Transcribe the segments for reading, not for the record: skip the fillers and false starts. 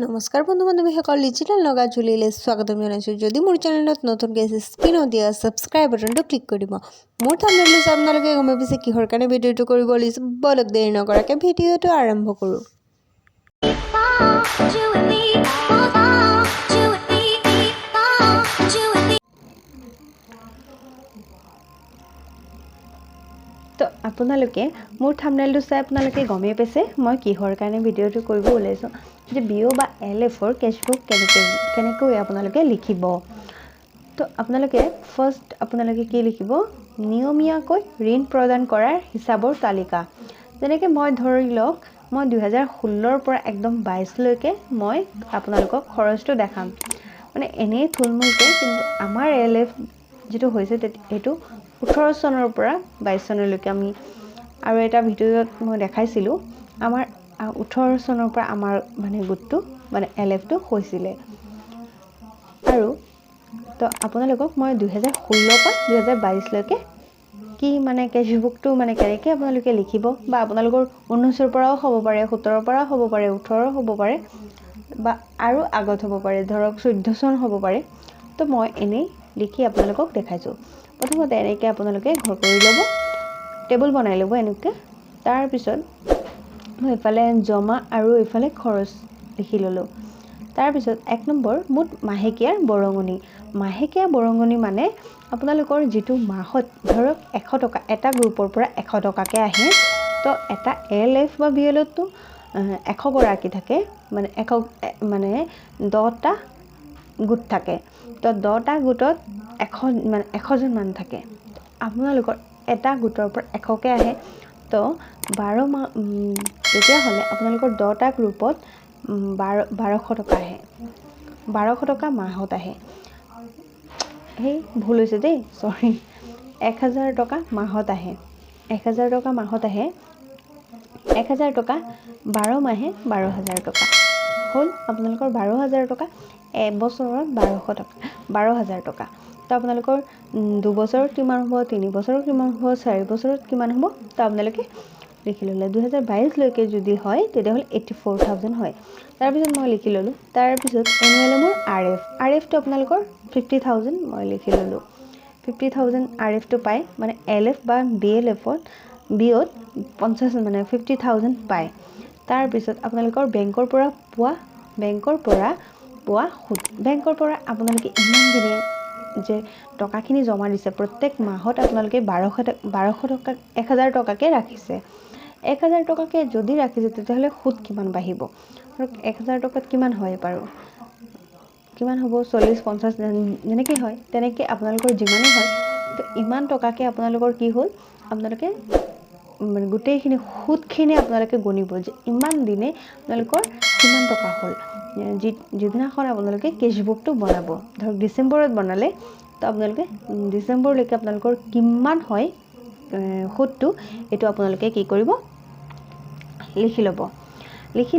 নমস্কাৰ বন্ধু বান্ধৱীসকল, ডিজিটেল নগা জুলিলে স্বাগতম জনাইছোঁ। যদি মোৰ চেনেলত নতুনকৈ আছে, স্ক্ৰীনত দিয়া ছাবস্ক্ৰাইব বাটনটো ক্লিক কৰি দিব। মোৰ থাম্বনেইলটো চাই আপোনালোকে গম পাইছে কিহৰ কাৰণে ভিডিঅ'টো কৰিব লৈছোঁ। বলক দেৰি নকৰাকৈ ভিডিঅ'টো আৰম্ভ কৰোঁ। তো আপোনালোকে মোৰ থাম্বনেইলটো চাই আপোনালোকে গমেই পাইছে মই কিহৰ কাৰণে ভিডিঅ'টো কৰিব ওলাইছোঁ, যে বিঅ' বা LFৰ কেছবুক কেনেকৈ আপোনালোকে লিখিব। তো আপোনালোকে ফাৰ্ষ্ট আপোনালোকে কি লিখিব, নিয়মীয়াকৈ ঋণ প্ৰদান কৰাৰ হিচাপৰ তালিকা। যেনেকৈ মই ধৰি লওক মই 2016ৰ পৰা একদম 22লৈকে মই আপোনালোকক খৰচটো দেখাম, মানে এনেই থুলমূলকৈ। কিন্তু আমাৰ LF যিটো হৈছে সেইটো 18 চনৰ পৰা 22 চনলৈকে আমি আৰু এটা ভিডিঅ'ত মই দেখাইছিলোঁ আমাৰ 18 চনৰ পৰা আমাৰ মানে গোটটো মানে LFটো হৈছিলে। আৰু তো আপোনালোকক মই 2016 পৰা 2022লৈকে কি মানে কেছবুকটো মানে কেনেকৈ আপোনালোকে লিখিব, বা আপোনালোকৰ 19ৰ পৰাও হ'ব পাৰে, 17ৰ পৰাও হ'ব পাৰে, 18 হ'ব পাৰে, বা আৰু আগত হ'ব পাৰে, ধৰক 14 চন হ'ব পাৰে। তো মই এনেই লিখি আপোনালোকক দেখাইছোঁ। প্ৰথমতে এনেকৈ আপোনালোকে ঘৰ কৰি ল'ব, টেবুল বনাই ল'ব এনেকৈ। তাৰপিছত মই এইফালে জমা আৰু এইফালে খৰচ লিখি ল'লোঁ। তাৰপিছত 1 নম্বৰ মুঠ মাহেকীয়াৰ বৰঙণি। মাহেকীয়া বৰঙণি মানে আপোনালোকৰ যিটো মাহত ধৰক 100 টকা এটা গ্ৰুপৰ পৰা 100 টকাকৈ আহে। তো এটা LF বা BLতো 100 গৰাকী থাকে, মানে 10টা গোট থাকে। তো 10টা গোটত 100 জন মানুহ থাকে। আপোনালোকৰ এটা গোটৰ পৰা 100কৈ আহে। তো 12 মাহ তেতিয়াহ'লে আপোনালোকৰ 10টা গ্ৰুপত 1200 টকা আহে, 1200 টকা মাহত আহে। সেই ভুল হৈছে দেই, চৰি, 1000 টকা মাহত আহে, 1000 টকা মাহত আহে। 1000 টকা 12 মাহে 12,000 টকা হ'ল আপোনালোকৰ 12,000 টকা। এবছৰত 12,000 টকা। তো আপোনালোকৰ 2 বছৰত কিমান হ'ব, 3 বছৰত কিমান হ'ব, 4 বছৰত কিমান হ'ব, তো আপোনালোকে লিখি ল'লে। 2022লৈকে যদি হয় তেতিয়াহ'লে 84,000 হয়। তাৰপিছত মই লিখি ল'লোঁ। তাৰপিছত এনুৱেলমৰ RFটো আপোনালোকৰ 50,000 মই লিখি ল'লোঁ। 50,000 RFটো পায়, মানে LF বা BLFত BOত 50,000 পায়। তাৰপিছত আপোনালোকৰ বেংকৰ পৰা পোৱা সুদ। বেংকৰ পৰা আপোনালোকে ইমান দিনে যে টকাখিনি জমা দিছে, প্ৰত্যেক মাহত আপোনালোকে 1200 টকা 1000 টকাকৈ ৰাখিছে। 1000 টকাকৈ যদি ৰাখিছে তেতিয়াহ'লে সুদ কিমান বাঢ়িব। ধৰক 1000 টকাত কিমান হয় বাৰু, কিমান হ'ব, 40-50 যেনেকৈ হয় তেনেকৈ আপোনালোকৰ যিমানেই হয়। তো ইমান টকাকৈ আপোনালোকৰ কি হ'ল, আপোনালোকে মানে গোটেইখিনি সুদখিনি আপোনালোকে গণিব যে ইমান দিনে আপোনালোকৰ কিমান টকা হ'ল। যিদিনাখন আপোনালোকে কেছবুকটো বনাব, ধৰক ডিচেম্বৰত বনালে, তো আপোনালোকে ডিচেম্বৰলৈকে আপোনালোকৰ কিমান হয় সুদটো, এইটো আপোনালোকে কি কৰিব, লিখি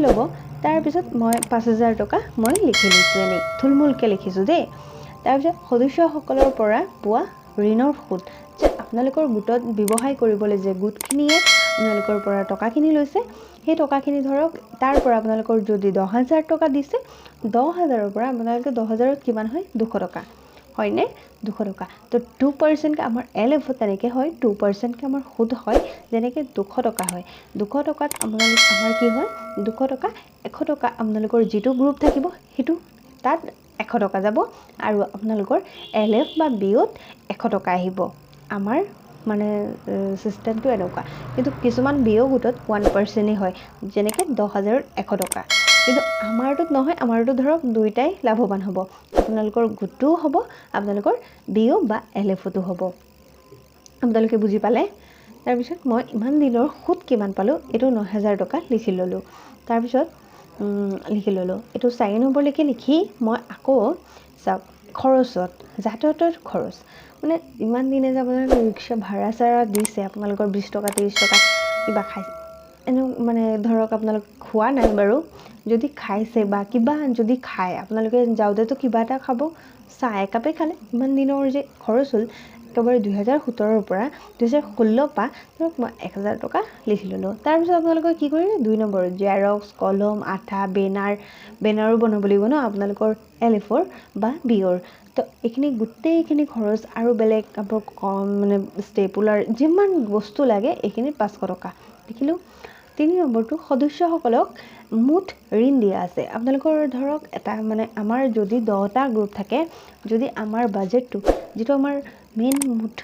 ল'ব। তাৰপিছত মই 5,000 টকা মই লিখি লৈছোঁ, এনেই থুলমূলকৈ লিখিছোঁ দেই। তাৰপিছত সদস্যসকলৰ পৰা পোৱা ঋণৰ সুদ, যে আপোনালোকৰ গোটত ব্যৱসায় কৰিবলৈ যে গোটখিনিয়ে আপোনালোকৰ পৰা টকাখিনি লৈছে, সেই টকাখিনি ধৰক তাৰ পৰা আপোনালোকৰ যদি 10,000 টকা দিছে, 10,000ৰ পৰা আপোনালোকে 10,000ত কিমান হয়, 200 টকা হয়নে, 200 টকা। তো 2%কৈ আমাৰ LFত তেনেকৈ হয়, 2%কৈ আমাৰ সুদ হয়, যেনেকৈ 200 টকা হয়। 200 টকাত আমাৰ কি হয়, 200 টকা 100 টকা আপোনালোকৰ যিটো গ্ৰুপ থাকিব সেইটো তাত 100 টকা যাব, আৰু আপোনালোকৰ LF বা BOত 100 টকা আহিব। আমাৰ মানে চিষ্টেমটো এনেকুৱা। কিন্তু কিছুমান BO গোটত 1%ই হয়, যেনেকৈ 10,000ত 100 টকা। কিন্তু আমাৰটোত নহয়, আমাৰটো ধৰক দুইটাই লাভৱান হ'ব, আপোনালোকৰ গোটটোও হ'ব, আপোনালোকৰ BO বা LFতো হ'ব। আপোনালোকে বুজি পালে। তাৰপিছত মই ইমান দিনৰ সুদ কিমান পালোঁ, এইটো 9,000 টকা লিখি ল'লোঁ। তাৰপিছত লিখি ল'লোঁ, এইটো 4 নম্বৰলৈকে লিখি মই আকৌ চাওক খৰচত, যাতায়াতৰ খৰচ, মানে ইমান দিনে যে আপোনালোকে ৰিক্সা ভাড়া দিছে, আপোনালোকৰ 20 টকা 30 টকা কিবা খাইছে, মানে ধৰক আপোনালোকে খোৱা নাই বাৰু, যদি খাইছে বা কিবা যদি খায়, আপোনালোকে যাওঁতেতো কিবা এটা খাব, চাহ একাপে খালে, ইমান দিনৰ যে খৰচ হ'ল একেবাৰে 2017ৰ পৰা 2016 পা ধৰক মই 1000 টকা লিখি ল'লোঁ। তাৰপিছত আপোনালোকে কি কৰিলে 2 নম্বৰ জেৰক্স কলম আঠা বেনাৰো বনাব লাগিব ন আপোনালোকৰ LF4 বা বিঅ'ৰ। তো এইখিনি গোটেইখিনি খৰচ আৰু বেলেগ আপোনাক মানে ষ্টেপুলাৰ যিমান বস্তু লাগে এইখিনি 500 টকা লিখিলোঁ। 3 নম্বৰটো সদস্যসকলক মুঠ ঋণ দিয়া আছে। আপোনালোকৰ ধৰক এটা মানে আমাৰ যদি 10টা গ্ৰুপ থাকে, যদি আমাৰ বাজেটটো যিটো আমাৰ মেইন মুঠ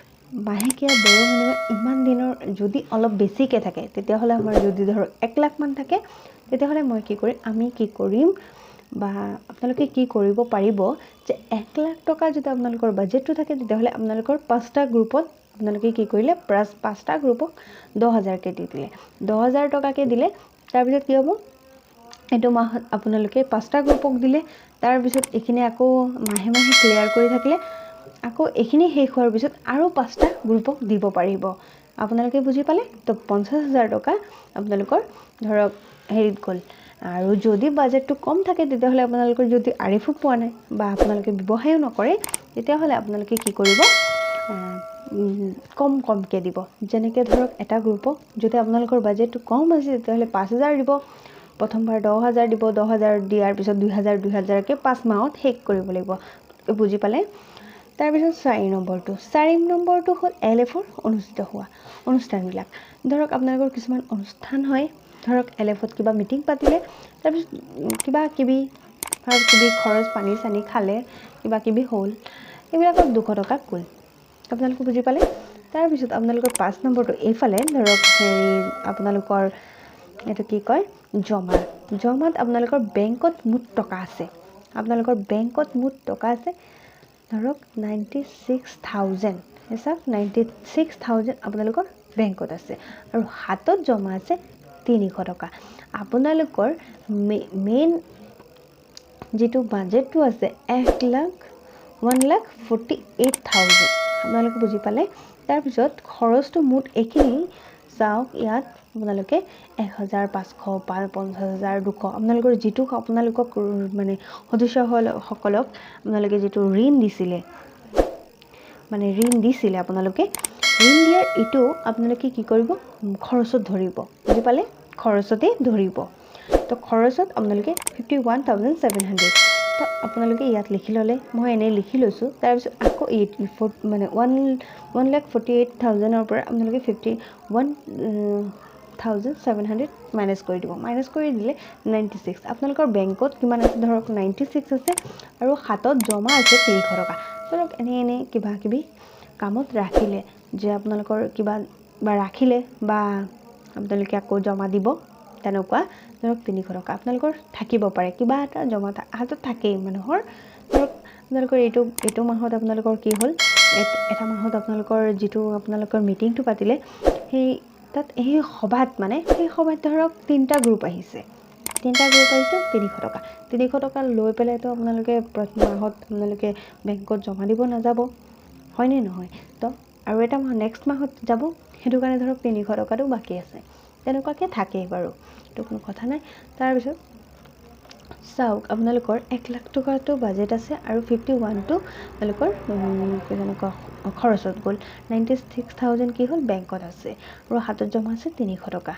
মাহেকীয়া দৰমহা ইমান দিনৰ যদি অলপ বেছিকৈ থাকে, তেতিয়াহ'লে আমাৰ যদি ধৰক 1 লাখ মান থাকে, তেতিয়াহ'লে আমি কি কৰিম বা আপোনালোকে কি কৰিব পাৰিব যে 1 লাখ টকা যদি আপোনালোকৰ বাজেটটো থাকে, তেতিয়াহ'লে আপোনালোকৰ 5টা গ্ৰুপত আপোনালোকে কি কৰিলে 5টা গ্ৰুপক 10,000কৈ দি দিলে, 10,000 টকাকৈ দিলে। তাৰপিছত কি হ'ব, এইটো মাহত আপোনালোকে 5টা গ্ৰুপক দিলে, তাৰপিছত এইখিনি আকৌ মাহে মাহে ক্লিয়াৰ কৰি থাকিলে, আকৌ এইখিনি শেষ হোৱাৰ পিছত আৰু 5টা গ্ৰুপক দিব পাৰিব। আপোনালোকে বুজি পালে? তো 50,000 টকা আপোনালোকৰ ধৰক হেৰিত গ'ল। আৰু যদি বাজেটটো কম থাকে, তেতিয়াহ'লে আপোনালোকৰ যদি আৰিফো পোৱা নাই বা আপোনালোকে ব্যৱসায়ো নকৰে, তেতিয়াহ'লে আপোনালোকে কি কৰিব কমকৈ দিব। যেনেকৈ ধৰক এটা গ্ৰুপক যদি আপোনালোকৰ বাজেটটো কম আছে, তেতিয়াহ'লে 5,000 দিব, প্ৰথমবাৰ 10,000 দিব, 10,000 দিয়াৰ পিছত 2,000কৈ 5 মাহত শেষ কৰিব লাগিব। বুজি পালে? তাৰপিছত 4 নম্বৰটো হ'ল LF4 অনুষ্ঠিত হোৱা অনুষ্ঠানবিলাক। ধৰক আপোনালোকৰ কিছুমান অনুষ্ঠান হয়, ধৰক LF4ত কিবা মিটিং পাতিলে, তাৰপিছত কিবা কিবি খৰচ পানী চানী খালে, কিবা কিবি হ'ল, এইবিলাকত 200 টকা গ'ল। আপোনালোকে বুজি পালে? তাৰপিছত আপোনালোকৰ 5 নম্বৰটো এইফালে ধৰক আপোনালোকৰ এইটো কি কয় জমাত আপোনালোকৰ বেংকত মুঠ টকা আছে। আপোনালোকৰ বেংকত মুঠ টকা আছে ধৰক 96,000, হিচাপ 96,000 আপোনালোকৰ বেংকত আছে আৰু হাতত জমা আছে 300 টকা। আপোনালোকৰ মেইন যিটো বাজেটটো আছে 1,48,000। আপোনালোকে বুজি পালে? তাৰপিছত খৰচটো মুঠ এইখিনি চাওক, ইয়াত আপোনালোকে 1,500, 50,000, 200 আপোনালোকৰ যিটো আপোনালোকক মানে সদস্যসকলক আপোনালোকে যিটো ঋণ দিছিলে আপোনালোকে ঋণ দিয়াৰ এইটো আপোনালোকে কি কৰিব খৰচত ধৰিব। বুজি পালে? খৰচতেই ধৰিব। তো খৰচত আপোনালোকে 51,700 তো আপোনালোকে ইয়াত লিখি ল'লে, মই এনেই লিখি লৈছোঁ। তাৰপিছত আকৌ 1,48,000ৰ পৰা আপোনালোকে 51,700 মাইনাছ কৰি দিব। মাইনাছ কৰি দিলে 96। আপোনালোকৰ বেংকত কিমান আছে ধৰক 96 আছে আৰু হাতত জমা আছে 300 টকা। ধৰক এনেই কিবা কিবি কামত ৰাখিলে, যে আপোনালোকৰ কিবা বা ৰাখিলে বা আপোনালোকে আকৌ জমা দিব, তেনেকুৱা ধৰক 300 টকা আপোনালোকৰ থাকিব পাৰে, কিবা এটা জমা হাতত থাকেই মানুহৰ। ধৰক আপোনালোকৰ এইটো মাহত আপোনালোকৰ কি হ'ল, এটা মাহত আপোনালোকৰ যিটো আপোনালোকৰ মিটিংটো পাতিলে, সেই সভাত ধৰক 3টা গ্ৰুপ আহিছে, 300 টকা। 300 টকা লৈ পেলাইতো আপোনালোকে প্ৰতি মাহত আপোনালোকে বেংকত জমা দিব নাযাব, হয়নে নহয়? তো আৰু এটা মাহ নেক্সট মাহত যাব, সেইটো কাৰণে ধৰক 300 টকাটো বাকী আছে। তেনেকুৱাকৈ থাকেই বাৰু, এইটো কোনো কথা নাই। তাৰপিছত চাওক, আপোনালোকৰ 1 লাখ টকাটো বাজেট আছে আৰু 51টো আপোনালোকৰ কেনেকুৱা খৰচত গ'ল। 96,000 কি হ'ল বেংকত আছে আৰু হাতত জমা আছে 300 টকা।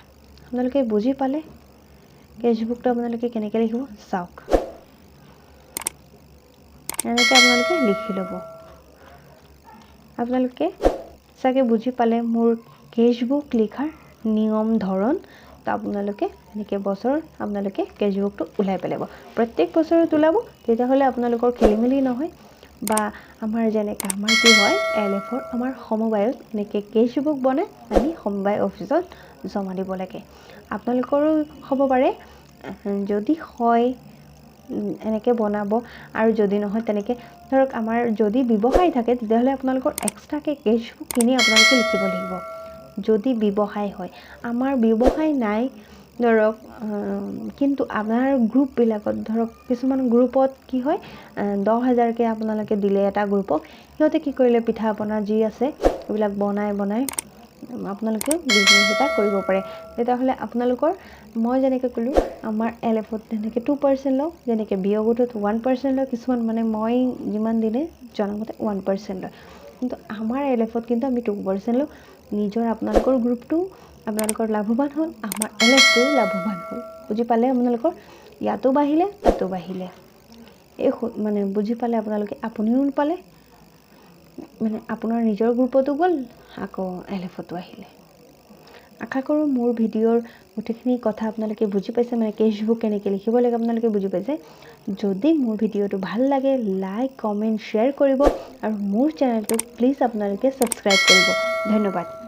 আপোনালোকে বুজি পালে? কেছবুকটো আপোনালোকে কেনেকৈ লিখিব চাওক, এনেকৈ আপোনালোকে লিখি ল'ব। আপোনালোকে চাগে বুজি পালে মোৰ কেছবুক লিখাৰ নিয়ম ধৰণ। তো আপোনালোকে এনেকৈ আপোনালোকে কেছবুকটো ওলাই পেলাব, প্ৰত্যেক বছৰত ওলাব, তেতিয়াহ'লে আপোনালোকৰ খেলিমেলি নহয়। বা আমাৰ কি হয় LF4 আমাৰ সমবায়ত এনেকৈ কেছবুক বনাই আমি সমবায় অফিচত জমা দিব লাগে। আপোনালোকৰো হ'ব পাৰে, যদি হয় এনেকৈ বনাব, আৰু যদি নহয় তেনেকৈ ধৰক আমাৰ যদি ব্যৱসায় থাকে, তেতিয়াহ'লে আপোনালোকৰ এক্সট্ৰাকৈ কেছবুক কিনি আপোনালোকে লিখিব লাগিব। যদি ব্যৱসায় হয়, আমাৰ ব্যৱসায় নাই ধৰক, কিন্তু আমাৰ গ্ৰুপবিলাকত ধৰক কিছুমান গ্ৰুপত কি হয় 10,000কৈ আপোনালোকে দিলে এটা গ্ৰুপক, সিহঁতে কি কৰিলে পিঠা পনা যি আছে এইবিলাক বনাই আপোনালোকে বিজনেছ এটা কৰিব পাৰে। তেতিয়াহ'লে আপোনালোকৰ মই যেনেকৈ ক'লোঁ, আমাৰ LF4ত তেনেকৈ 2% লওঁ, যেনেকৈ বিঅ' গোটত 1% লয়, কিছুমান মই যিমান দিনে জনামতে 1% লয়। কিন্তু আমাৰ LF-ত কিন্তু আমি 2% নিজৰ আপোনালোকৰ গ্ৰুপটো আপোনালোকৰ লাভৱান হ'ল, আমাৰ LF-টো লাভৱান হ'ল। বুজি পালে আপোনালোকৰ? ইয়াতো বাঢ়িলে, তাতো বাঢ়িলে। এই মানে বুজি পালে আপোনালোকে, আপুনিও পালে, মানে আপোনাৰ নিজৰ গ্ৰুপতো গ'ল, আকৌ LF-তো আহিলে। আশা কৰোঁ মোৰ ভিডিঅ'ৰ গোটেইখিনি কথা আপোনালোকে বুজি পাইছে, মানে কেছবুক কেনেকৈ লিখিব লাগে আপোনালোকে বুজি পাইছে। যদি মোৰ ভিডিঅ'টো ভাল লাগে, লাইক, কমেণ্ট, শ্বেয়াৰ কৰিব আৰু মোৰ চেনেলটো প্লিজ আপোনালোকে ছাবস্ক্ৰাইব কৰিব। ধন্যবাদ।